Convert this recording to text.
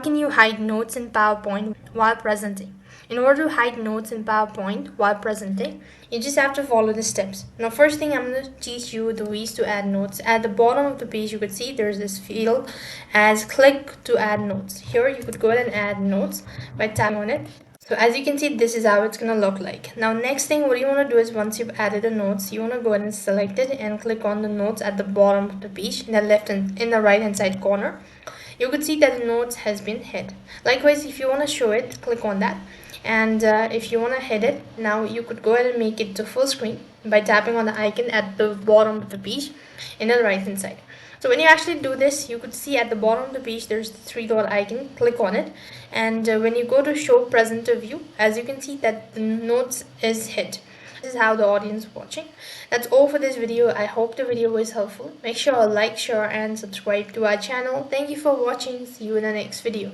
can you hide notes in PowerPoint while presenting? In order to hide notes in PowerPoint while presenting, you just have to follow the steps. Now, first thing I'm going to teach you the ways to add notes. At the bottom of the page, you could see there's this field as click to add notes. Here, you could go ahead and add notes by tapping on it. So as you can see, this is how it's going to look like. Now, next thing, what you want to do is once you've added the notes, you want to go ahead and select it and click on the notes at the bottom of the page in the left and in the right hand side corner. You could see that the notes has been hid. Likewise, if you want to show it, click on that. And if you want to hide it, now you could go ahead and make it to full screen by tapping on the icon at the bottom of the page in the right hand side. So when you actually do this, you could see at the bottom of the page there's the three-dot icon. Click on it, and when you go to show presenter view, as you can see that the notes is hid. This is how the audience watching. That's all for this video. I hope the video was helpful. Make sure to like, share and subscribe to our channel. Thank you for watching. See you in the next video.